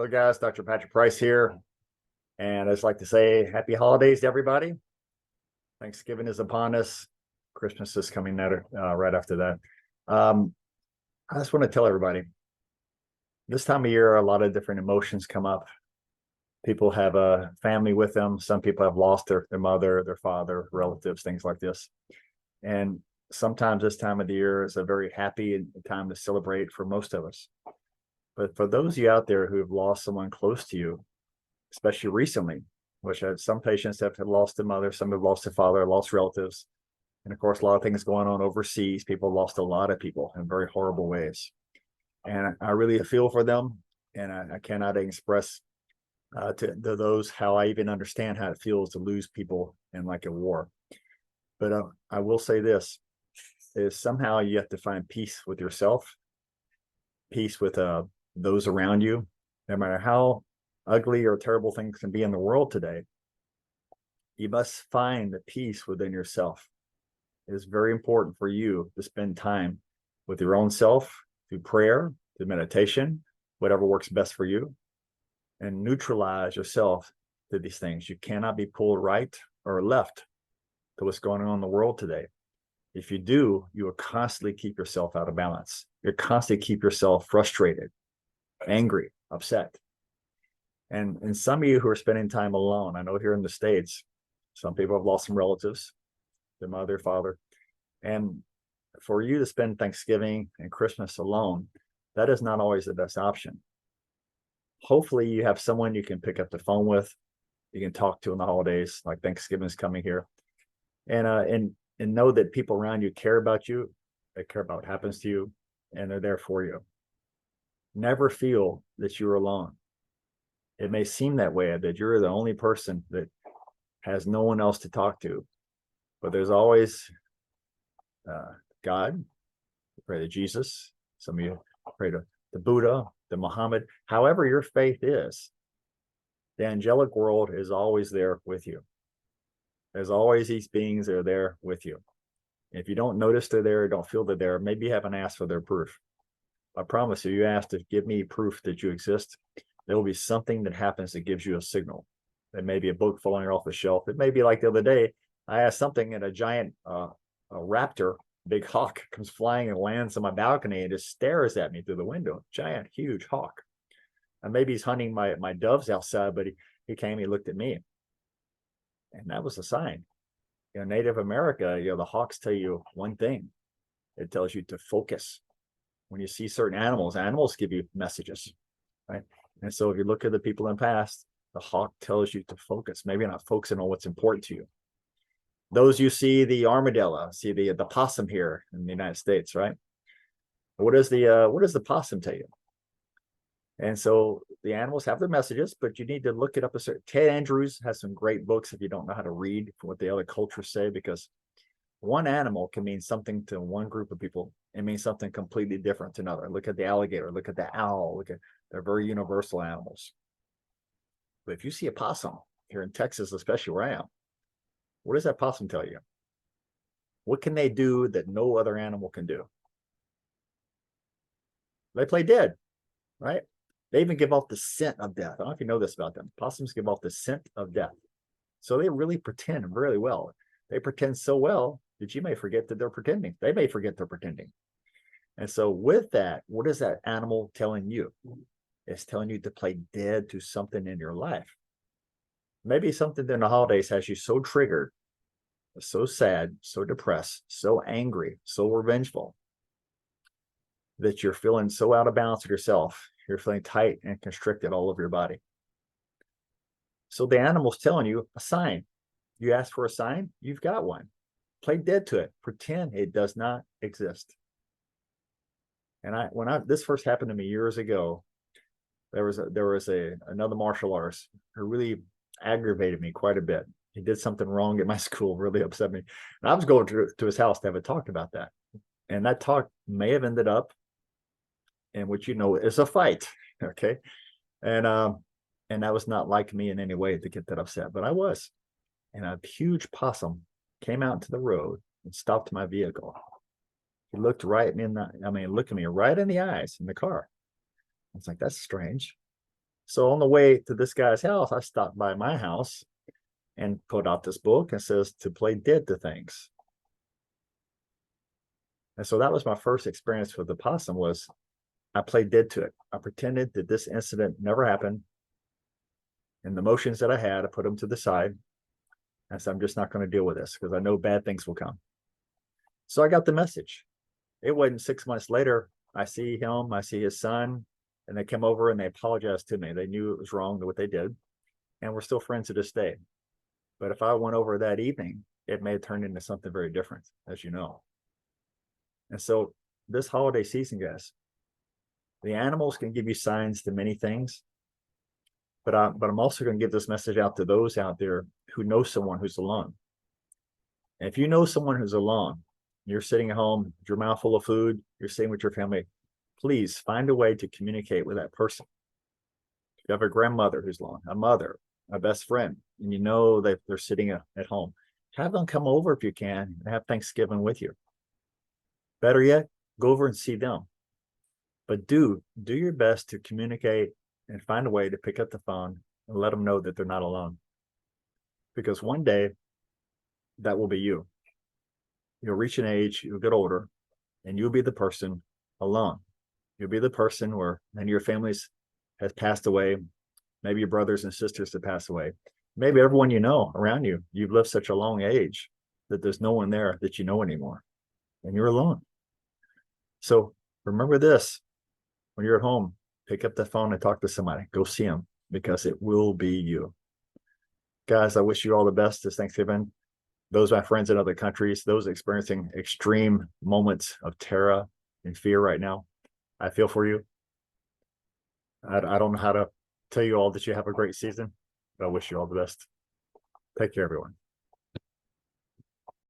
Hello, guys. Dr. Patrick Price here. And I'd just like to say happy holidays to everybody. Thanksgiving is upon us. Christmas is coming right after that. I just want to tell everybody this time of year, a lot of different emotions come up. People have a family with them. Some people have lost their mother, their father, relatives, things like this. And sometimes this time of the year is a very happy time to celebrate for most of us. But for those of you out there who have lost someone close to you, especially recently, which some patients have lost a mother, some have lost a father, lost relatives. And of course, a lot of things going on overseas. People lost a lot of people in very horrible ways. And I really feel for them. And I cannot express to those how I even understand how it feels to lose people in like a war. But I will say this, is somehow you have to find peace with yourself, peace with those around you, no matter how ugly or terrible things can be in the world today. You must find the peace within yourself. It is very important for you to spend time with your own self through prayer, through meditation, whatever works best for you, and neutralize yourself to these things. You cannot be pulled right or left to what's going on in the world today. If you do, you will constantly keep yourself out of balance. You'll constantly keep yourself frustrated, angry, upset. And some of you who are spending time alone, I know here in the States, some people have lost some relatives, their mother, father. And for you to spend Thanksgiving and Christmas alone, that is not always the best option. Hopefully you have someone you can pick up the phone with, you can talk to in the holidays, like Thanksgiving is coming here. And know that people around you care about you, they care about what happens to you, and they're there for you. Never feel that you're alone. It may seem that way, that you're the only person that has no one else to talk to, but there's always God. Pray to Jesus. Some of you pray to the Buddha, the Muhammad, however your faith is. The angelic world is always there with you. There's always these beings that are there with you. If you don't notice they're there, don't feel they're there, maybe you haven't asked for their proof. I promise you, you ask to give me proof that you exist, there will be something that happens that gives you a signal. It may be a book falling off the shelf. It may be like the other day, I asked something and a giant a raptor, big hawk, comes flying and lands on my balcony and just stares at me through the window. Giant, huge hawk. And maybe he's hunting my doves outside, but he came, he looked at me. And that was a sign. Native America, the hawks tell you one thing. It tells you to focus. When you see certain animals give you messages, right? And so if you look at the people in the past, the hawk tells you to focus. Maybe you're not focusing on what's important to you. Those you see the armadillo, see the possum here in the United States, right? What does the possum tell you? And so the animals have their messages, but you need to look it up. Ted Andrews has some great books if you don't know how to read what the other cultures say, because one animal can mean something to one group of people. It means something completely different to another. Look at the alligator, look at the owl, they're very universal animals. But if you see a possum here in Texas, especially where I am, what does that possum tell you? What can they do that no other animal can do? They play dead, right? They even give off the scent of death. I don't know if you know this about them. Possums give off the scent of death. So they really pretend really well. They pretend so well that you may forget that they're pretending. They may forget they're pretending. And so with that, what is that animal telling you? It's telling you to play dead to something in your life. Maybe something in the holidays has you so triggered, so sad, so depressed, so angry, so revengeful, that you're feeling so out of balance with yourself. You're feeling tight and constricted all over your body. So the animal's telling you a sign. You ask for a sign, you've got one. Play dead to it. Pretend it does not exist. And when this first happened to me years ago, there was another martial artist who really aggravated me quite a bit. He did something wrong at my school, really upset me. And I was going to his house to have a talk about that. And that talk may have ended up in what is a fight. Okay. And that was not like me in any way to get that upset, but I was. And a huge possum came out into the road and stopped my vehicle. He looked looked at me right in the eyes in the car. I was like, that's strange. So on the way to this guy's house, I stopped by my house and pulled out this book and says to play dead to things. And so that was my first experience with the possum. Was I played dead to it. I pretended that this incident never happened. And the emotions that I had, I put them to the side. I said, I'm just not going to deal with this because I know bad things will come. So I got the message. It wasn't 6 months later. I see him, I see his son, and they come over and they apologized to me. They knew it was wrong what they did. And we're still friends to this day. But if I went over that evening, it may have turned into something very different, as you know. And so this holiday season, guys, the animals can give you signs to many things. But I'm also going to give this message out to those out there who know someone who's alone. And if you know someone who's alone, you're sitting at home, your mouth full of food, you're sitting with your family, please find a way to communicate with that person. If you have a grandmother who's alone, a mother, a best friend, and you know that they're sitting at home, have them come over if you can and have Thanksgiving with you. Better yet, go over and see them. But do your best to communicate and find a way to pick up the phone and let them know that they're not alone. Because one day, that will be you. You'll reach an age, you'll get older, and you'll be the person alone. You'll be the person where many of your families has passed away. Maybe your brothers and sisters have passed away. Maybe everyone you know around you, you've lived such a long age that there's no one there that you know anymore, and you're alone. So remember this, when you're at home, pick up the phone and talk to somebody. Go see them, because it will be you. Guys, I wish you all the best this Thanksgiving. Those my friends in other countries, those experiencing extreme moments of terror and fear right now, I feel for you. I don't know how to tell you all that you have a great season, but I wish you all the best. Take care, everyone.